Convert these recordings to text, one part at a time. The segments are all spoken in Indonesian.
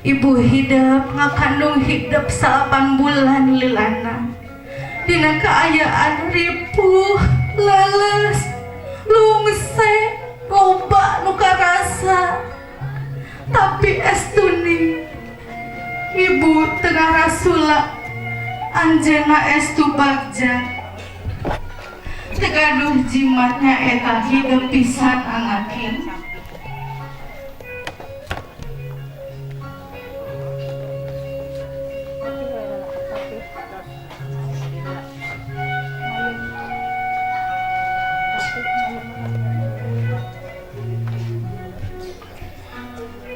Ibu hidup ngakandung hidup 8 bulan lilana dina kaayaan ripuh leles lungse loba nu karasa tapi estuni ibu tengah rasula anjena estu bagja tegaduh jimatnya eta hidup pisan angakin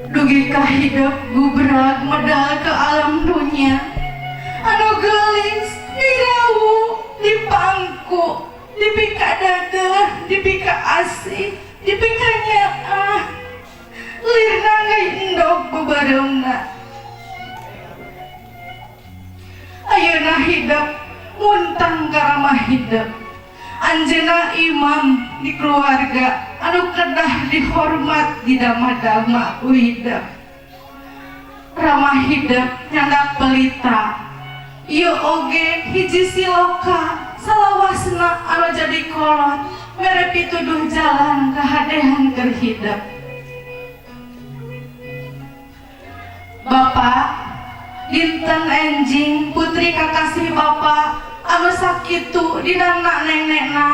dugi ka hidup gubrag medal ke alam dunia anu gelis dirawu dipangku dipika dada dipika asih dipika nyaah lirna ngai endog bebarengna ayeuna hidup muntang karamah hidup anjeuna imam di keluarga anu kedah dihormat di dama-dama hidup ramah hidup nyandak pelita ieu oge hiji siloka salawasna anu jadi kolot mere pituduh jalan kahadehan keur hidup Bapak dinten enjing putri kakasih Bapak anu sakitu didangna nenekna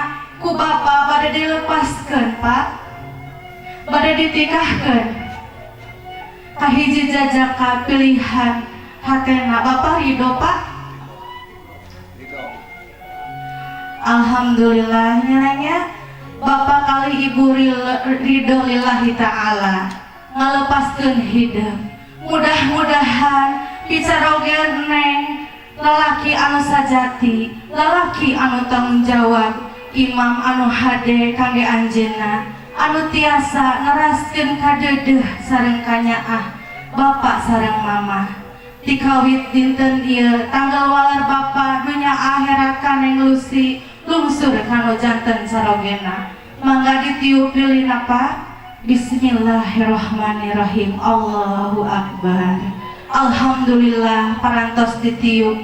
ku Bapak bade dilepaskeun Pak bade ditikahkeun kahiji jajaka pilihan hatena Bapak ridho Pak alhamdulillah nyaranya Bapak kali Ibu ridho lillahi ta'ala ngalepaskeun hidup mudah-mudahan bicara oge neng lalaki anu sajati lalaki anu tanggung jawab imam anu hade kangge anjeunna anu tiasa neraskeun ka deudeuh sareng kanyaah Bapak sareng Mama dikawit dinten ieu tanggal walar Bapak dunya akhirat kaneng lusi lungsur kanu janten sarogena mangga ditiup lilina Pak Bismillahirrahmanirrahim Allahu Akbar alhamdulillah parantos ditiup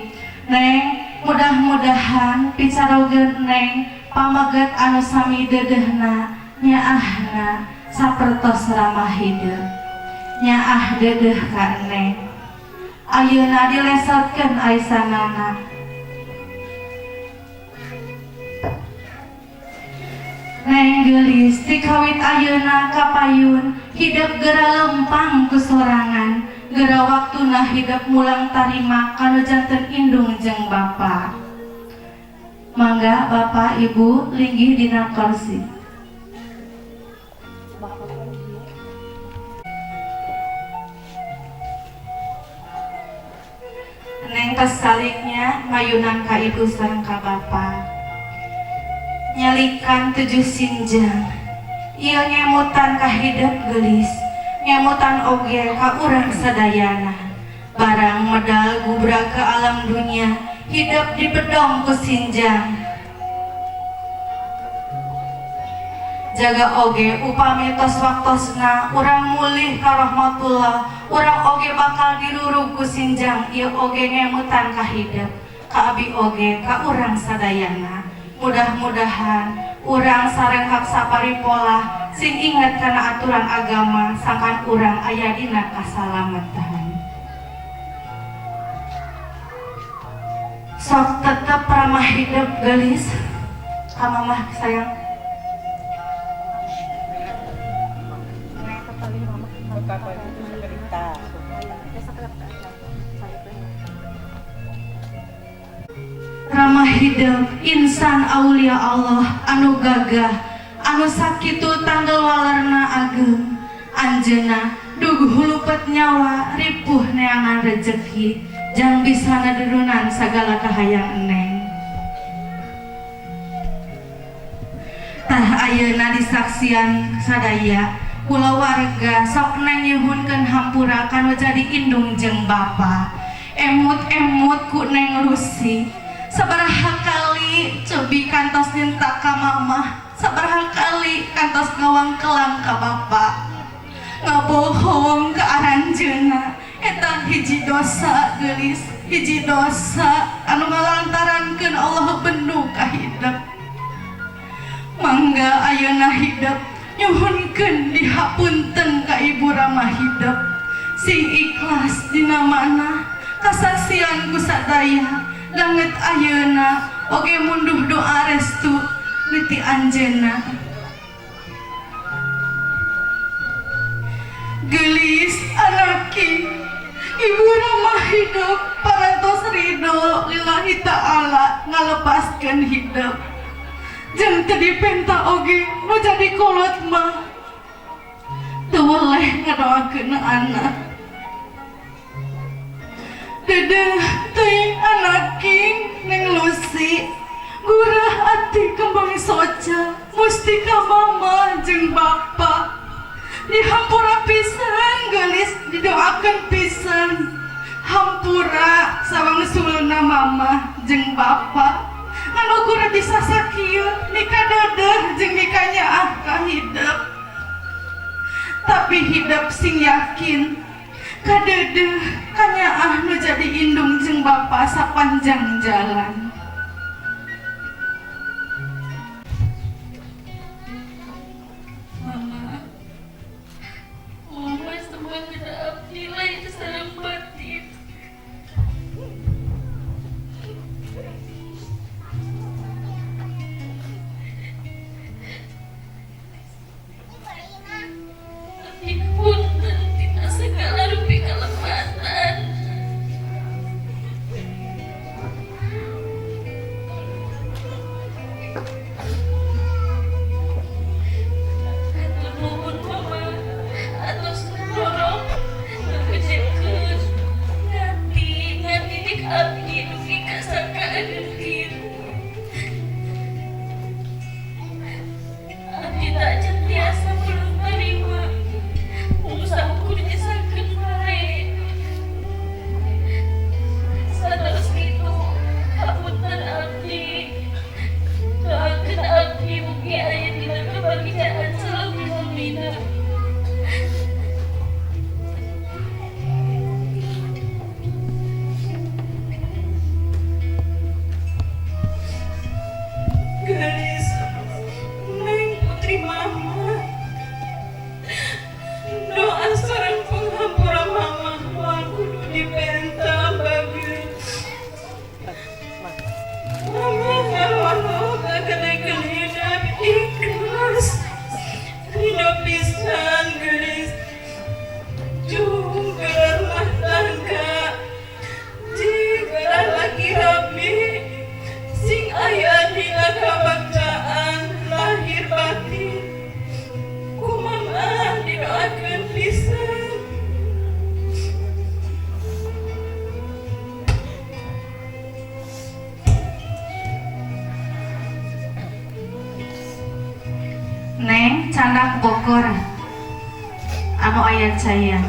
neng mudah-mudahan picarogeun neng pamaget anu sami deudeuhna nyaahna sapertos ramah hidup nyaah deudeuh ka neng ayeuna dilesotkeun aisanana neng gelis dikawit ayeuna kapayun hidup geura lempang ku sorangan geura waktuna hidup mulang tarima kanu janten indung jeung Bapak mangga Bapak Ibu linggih dina kursi neng kasaliknya mayunan ka Ibu sareng ka Bapak nyalikan 7 sinjang ieu ngemutan ka hidup gelis ngemutan oge ka urang sadayana barang medal gubrag ke alam dunia hidup dibedong ku sinjang jaga oge upami tos waktosna urang mulih ka rahmatullah urang oge bakal dirurug ku sinjang ieu oge ngemutan ka hidup ka abi oge ka urang sadayana mudah-mudahan urang sareng hak saparipola sing inget kana aturan agama sangkan urang aya dina kasalamatan sok tetep ramah hidup gelis ka mamah sayang ramah hidup insan aulia Allah anu gagah anu sakitu tanggal walarna ageng anjeuna duguh hulupet nyawa ripuh neangan rejeki jang bisa naderunan sagala kahayang eneng tah ayeuna disaksian sadaya kula warga sok neng nyuhunkeun hampura kanu jadi indung jeung Bapa emut-emut ku neng Lucy sabaraha kali cobi kantos nyenta ka Mamah sabaraha kali kantos ngawangkelang ka Bapa ngabohong ke aranjeuna eta dosa gelis, hiji dosa anu ngalantarankeun Allah bendu ka hidup. Mangga ayeuna hidup nyuhunkeun dihapunten ka Ibu Rama hidup sing ikhlas dina mana kasaksian ku sadaya langet ayeuna oge munduh doa restu niti anjeunna. Gelis anaki Ibu Rama hidup parantos ridho lillahi ta'ala ngalepaskeun hidup jeung teu dipenta oge nu jadi kolot mah teu boleh ngadoakeun anak. Dedeh teuing anaking Neng Lucy gurah ati kembang soca musti ka mama jeung bapa dihampura pisan gelis didoakeun pisan hampura sawangsulna mama jeung bapa anu kudu bisa sakieu mika dedeh jeung mika nyaah ka hidup. Tapi hidup sing yakin ka dedeh ka nyaah nu jadi indung jeung bapa sapanjang jalan. Neng Candak Bogor anu ayat saya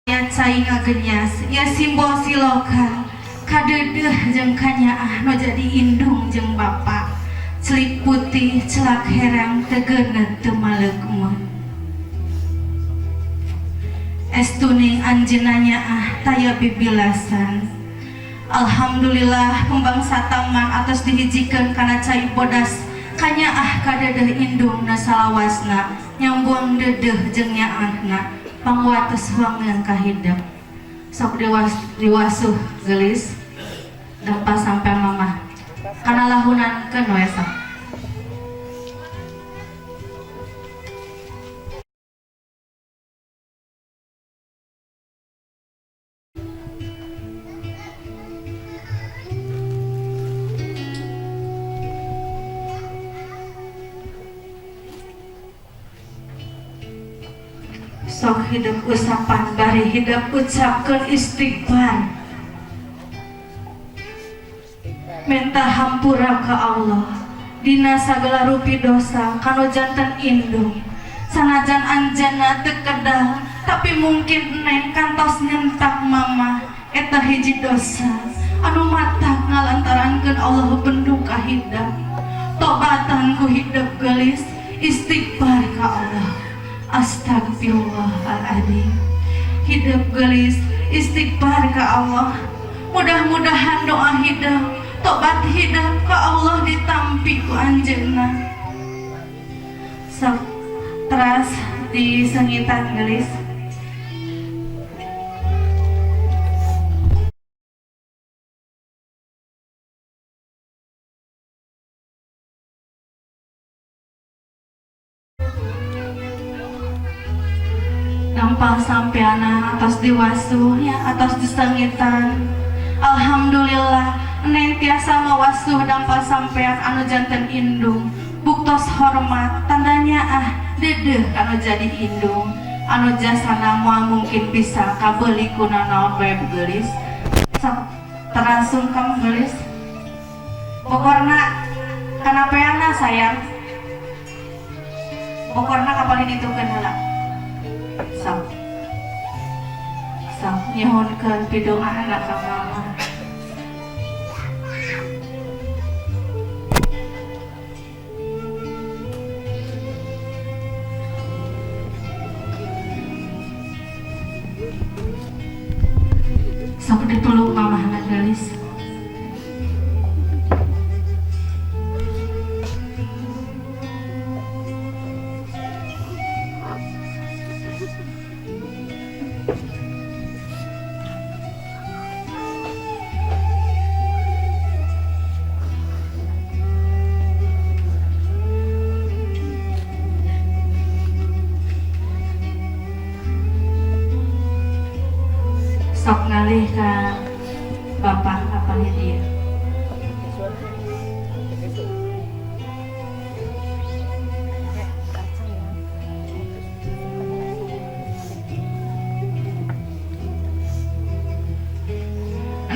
ayat saya ngagenyas ya simbol siloka kadedeh jeung kanyaah nu jadi indung jeung bapa celik putih celak herang tegeuneuh teu maleukmeuh. Estuning anjeunna nyaah taya bibilasan. Alhamdulillah pembangsa taman atos dihijikeun kana cai bodas kanyaah kadedeh indungna salawasna nyambung dedeh jeung nyaahna pangwates wangeun ka hidup. Sok diwasuh gelis dampa sampai mama kana lahunankeun we sok. Sok hidup usapan bari hidup ucapkeun istighfar minta hampura ka Allah dina sagala rupi dosa kanu janten indung sanajan anjeunna teu kedah tapi mungkin neng kantos nyentak mama eta hiji dosa anu matak ngalantarankeun Allah bendu ka hidup tobatan ku hidup gelis istighfar ka Allah astagfirullahaladzim hidup gelis istighfar ka Allah mudah-mudahan doa hidup tobat hidup ka Allah ditampi ku anjeunna sok teras disengitan gelis nampal sampeana atas diwasuh ya atas disengitan alhamdulillah neng tiasa mawasuh dampal sampean anu janten indung buktos hormat tandanya dedeh anu jadi indung anu jasana moal mungkin bisa kabeli kuna naon bae gelis sok terasung kamu gelis pokokna kanapeana sayang pokokna kapalin itu heula sok nyuhunkeun pidoa anak ka mama sok dipeluk mamahna gelis sok ngalih ka bapak apa dia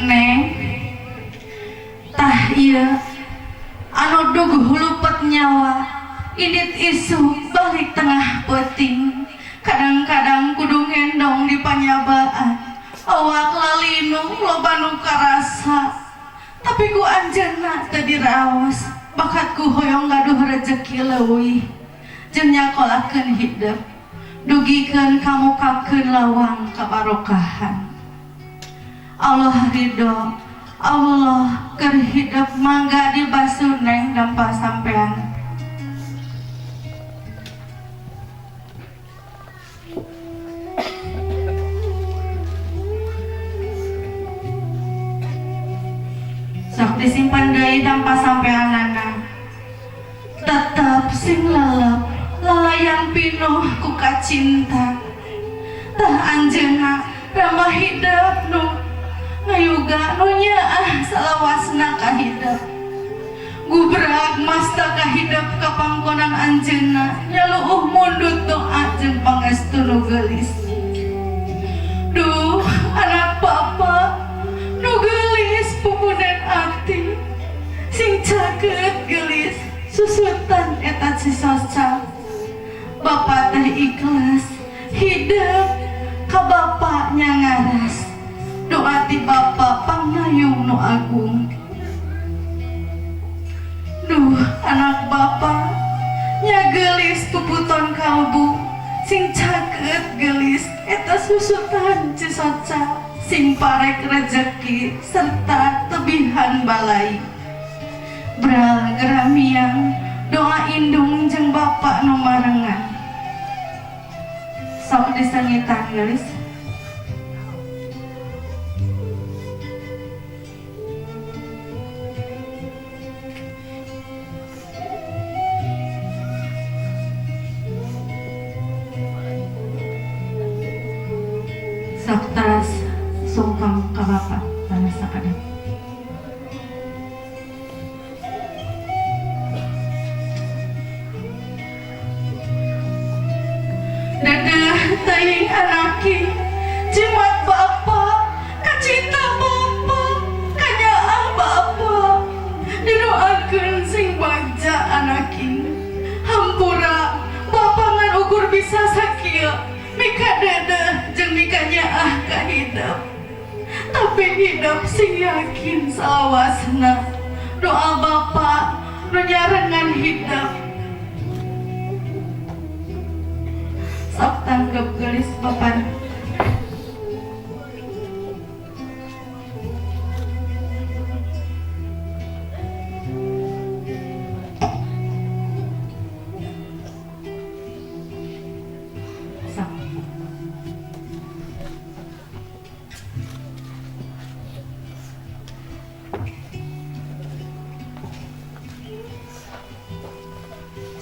neng tah ieu anu duguh lupet nyawa indit isu balik tengah peuting kadang-kadang kudu ngendong di panyabaan awak lalinu loba nu karasa tapi ku anjeunna teu diraos bakatku hoyong gaduh rezeki leuwih jeung nyakolakeun hidup dugikeun kamukapkeun lawang kabarokahan Allah ridho Allah keur hidup mangga dibasuh neng dampal sampean sok disimpan deui tanpa sampeanana tetep sing lelep lalayan pinuh ku kacinta tah anjeunna ramah hidup nu ngayuga nu nyaah salawasna ka hidup gubrak masta ka hidup ka pangkonan anjeunna nyaluuh mundut doa jeung pangestu nu geulis duh anak papa nu geulis pupunan ati sing caket gelis susutan eta cisoca bapa teh ikhlas hidup ka bapaknya ngaras doa ti bapa pangayung nu agung duh anak bapa nya gelis puputon kalbu sing caket gelis eta susutan cisoca sing parek rezeki serta tebihan balai bral geramiang doa indung jeung bapa nu marengan sok disengitan gelis sok teras sungkem ka bapak balas sakadang dadah teuing anaki jimat bapa kacinta bapa kanyaang bapa didoakeun sing bagja anaki hampura bapa ngan ukur bisa sakieu mika dedeh jeung mika nyaah ka hidup tapi hidup sing yakin salawasna doa bapa nu nyarengan hidup. Sok tanggap gelis papan.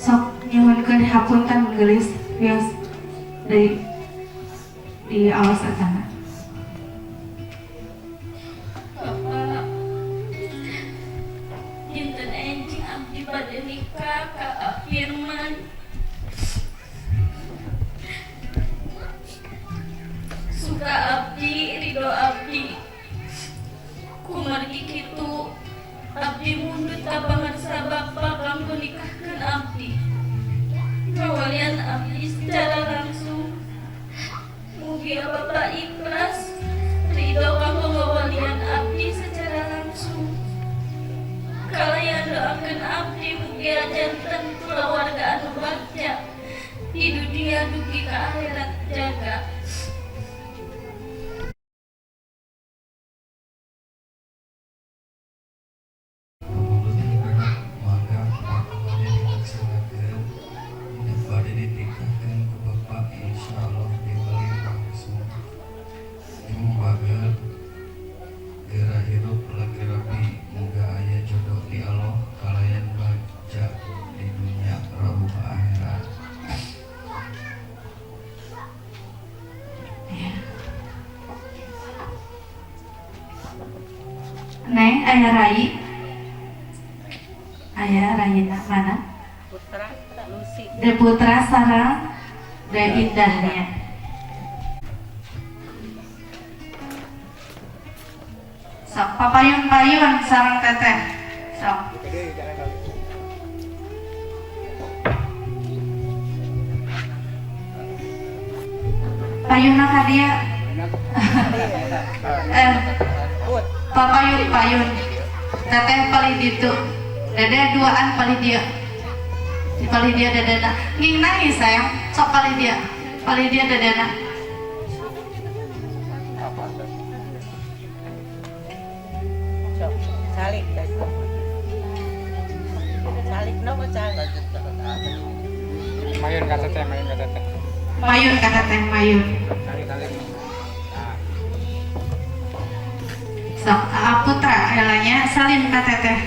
Sok nyuhunkeun hapunten gelis wios di awas atana. Bapak, dinten enjing abdi bade nikah ka Firman. Suka abdi, ridho abdi. Kumargi kitu abdi mundut ka pamarsa Bapak kanggo nikahkeun abdi. Kawalian abdi secara langsung. Mugi Bapak ikhlas ridho kanggo ngawalian abdi secara langsung. Kalian doakeun abdi mugi janten kulawarga anu bagja di dunia dugi ka akhirat jaga. Neng, ayah Rai. Ayah Rai mana? Putra Lucy. De putra sarang de indahnya. Sok papayun-payun sarang teteh. Sok. Payunna ka dia. Papayun-payun. Teteh paling ditu. Dede duaan paling dia. Di paling dia dedena. Nging nangis sayang. Sok paling dia dedena. Calik nopo calik. Mayun kata teh, mayun kata teh. Mayun kata teh mayun. Calik. Sok putra elanya salim ka teteh.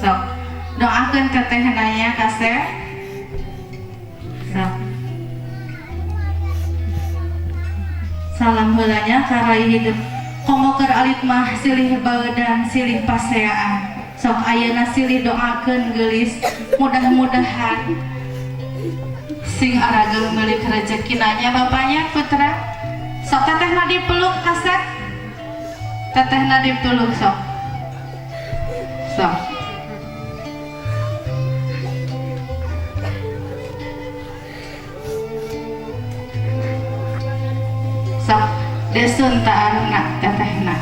Sok doakeun teteh nanya kasih. Sok salam heulanya karai hidup komo keur alit mah silih baeudan silih paseaan. Sok ayeuna silih doakeun geulis mudah-mudahan sing arageng meuli rezeki nanya bapaknya putra. Sok teteh na dipeluk kasih. Teteh Nadif dulu sok. Sok desun taarna tetehna.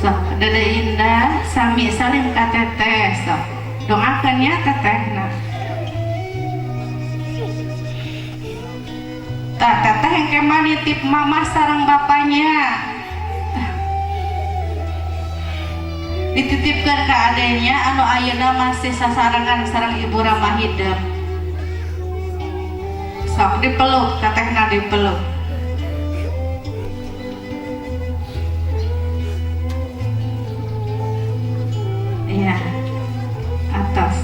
Sok dede indah sami salim ka teteh sok. Doakeun ya tetehna. Teteh yang kemah nitip mama sarang bapaknya dititipkan ke adenya anu ayeuna masih sasarangan sarang ibu ramah hidup. Sok dipeluk, tetehna dipeluk. Iya, atas.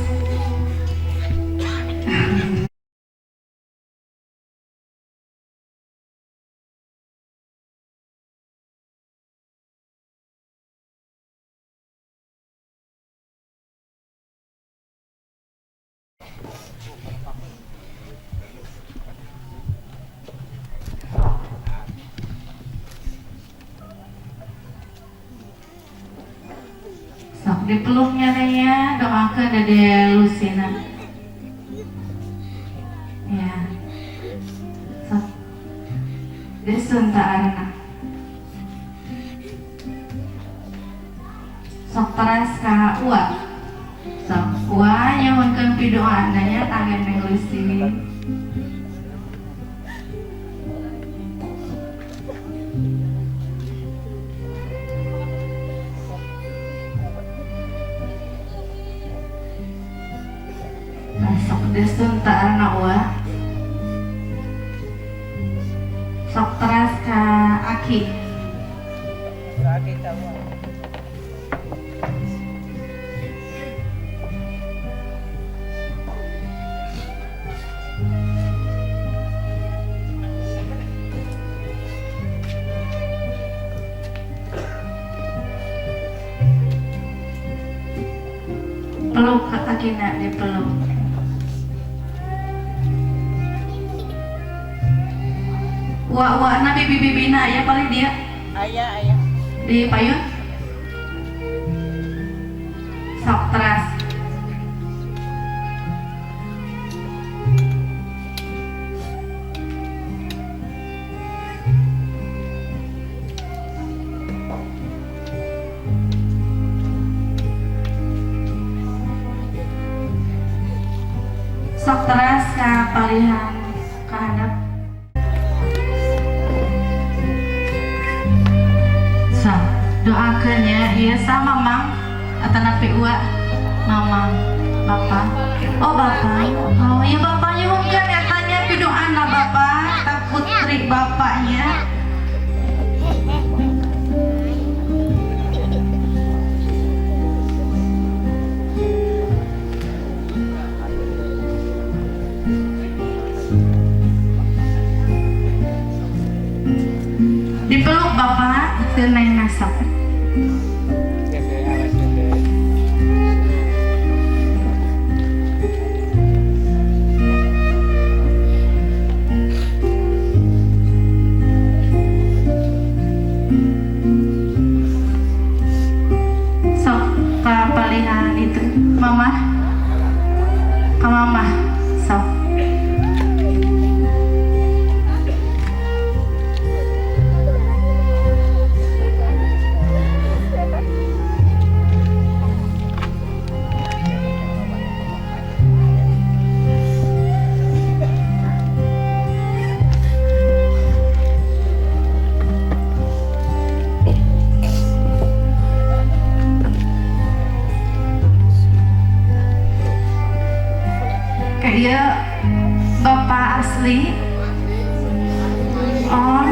Sok dipeluknya ya, doakan Dede Lusina. Ya. Sok. Desun tak arana. sok teras ka Uwa. Sok Uwa nyahunkeun pidoananya tangan Neng Lucy. Sok desun taarna Uwa. Sok teras ka Aki. Lagi tahu. Peluk ke Akina, dipeluk. Wa na bibi-bibina aya paling dia Ayah. di payun. Sok teras. Sok teras ka palihan ka handap. Sa doakeun ya ieu sa mamang atanapi Uwa. Mamang Bapak. Oh Bapak. Oh iya Bapak nyuhunkeun etanya pidoana Bapak ka putri bapaknya. Dipeluk Bapak, Neng nasab. Sok kapalihan itu, Mama. Ke Mama, sok. Kayak Bapak asli. Oh.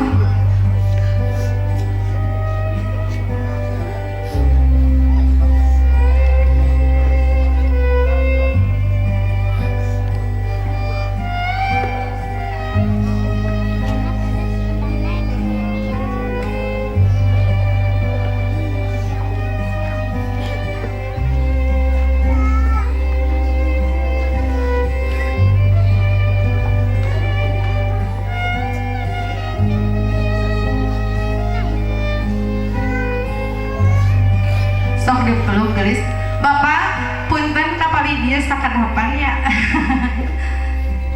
Sok dipeluk gelis. Bapak punten kapali dia sakadapan ya.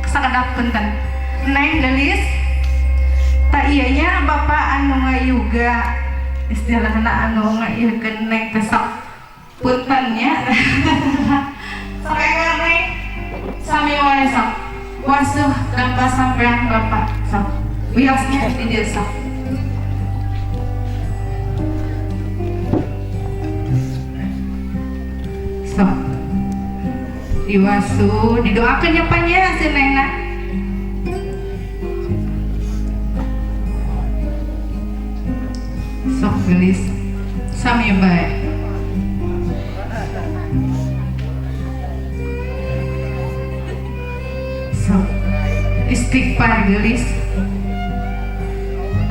Sakadap punten. Neng gelis. Tak iyanya Bapak anu ngayuga istilahna anu ngayeukeun Neng teh sok punten nya. Sok enger Neng. Sami wae sok. Wasuh tanpa sampean Bapak sok. Wiosnya di dia sok. Sok diwasu didoakan ya Pak ya si Nengna. Sok gelis sami bae. Sok istighfar gelis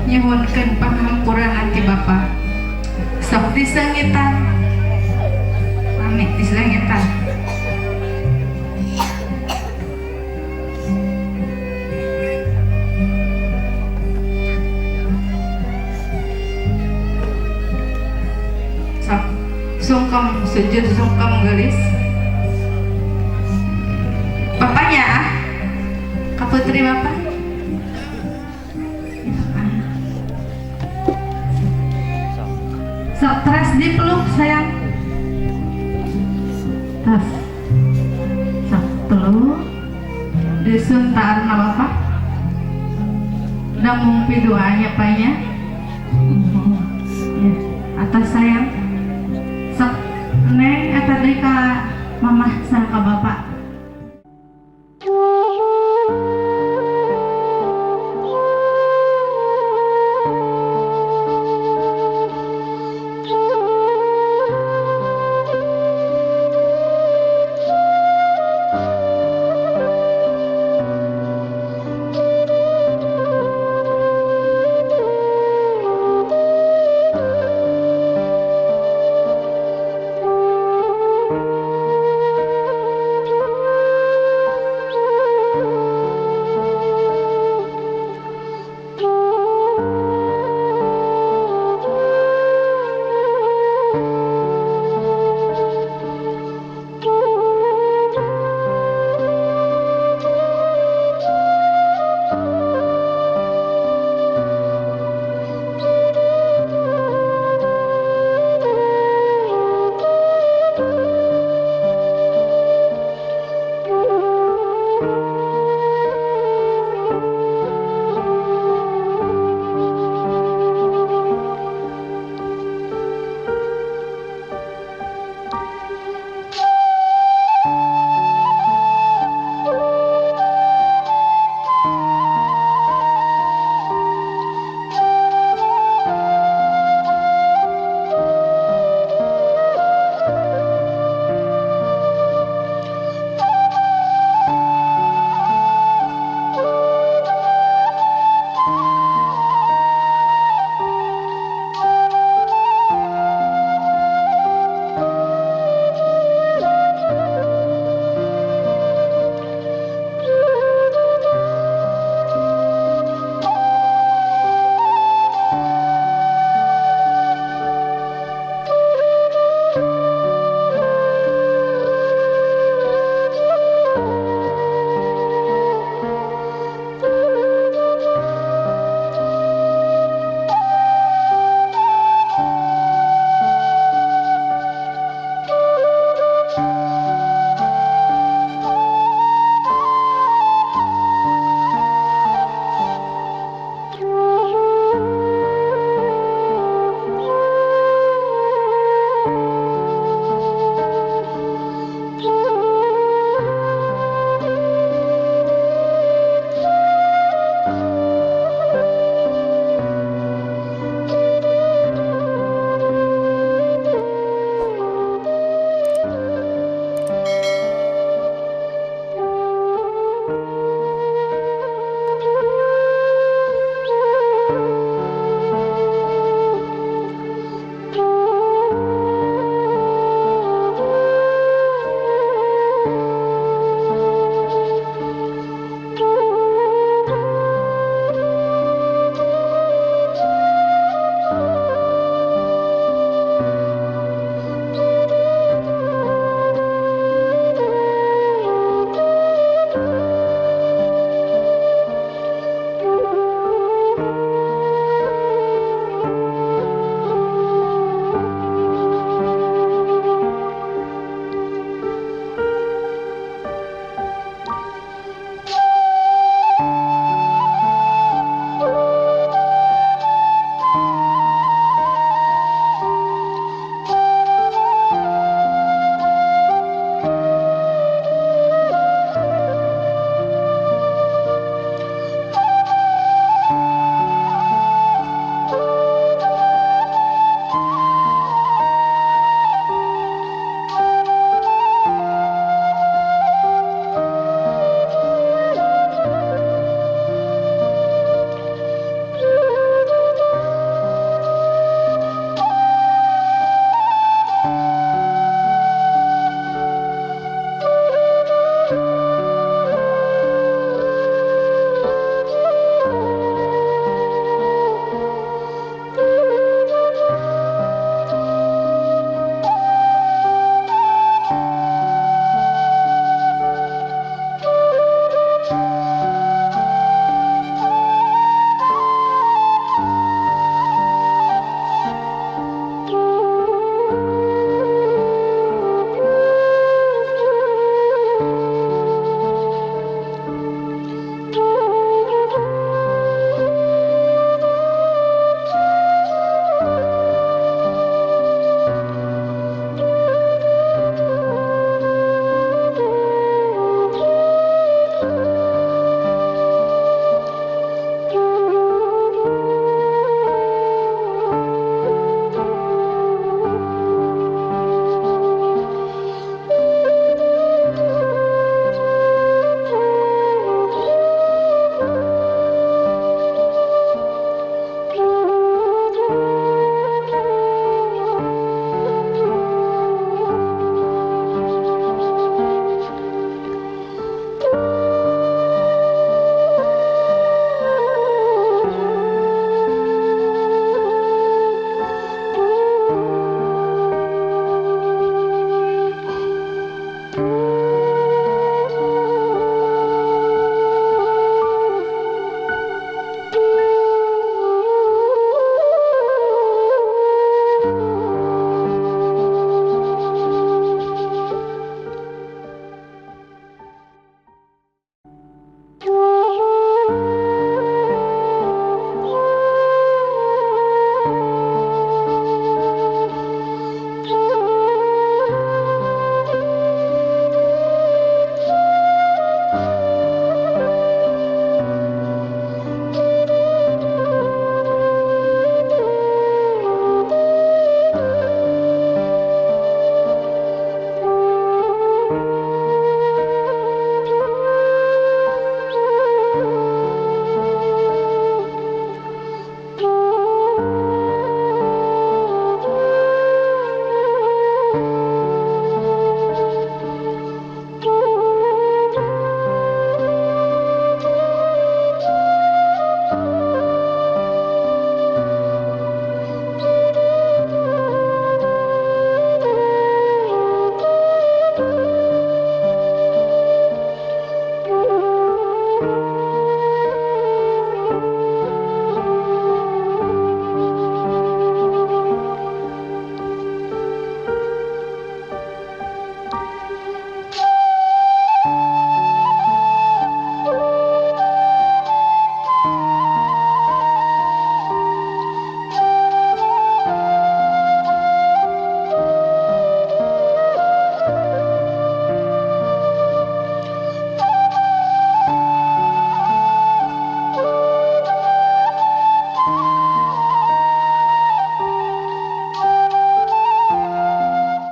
nyuhunkeun pangampuran hati Bapak. Sok disengitan amit disengitan. Sok sungkem sujud sungkem gelis. Bapaknya Kak Putri Bapak. Sok teras dipeluk sayang. tas satu disuntar nama Bapak udah mumpi doanya Pak ya. Ya, atas sayang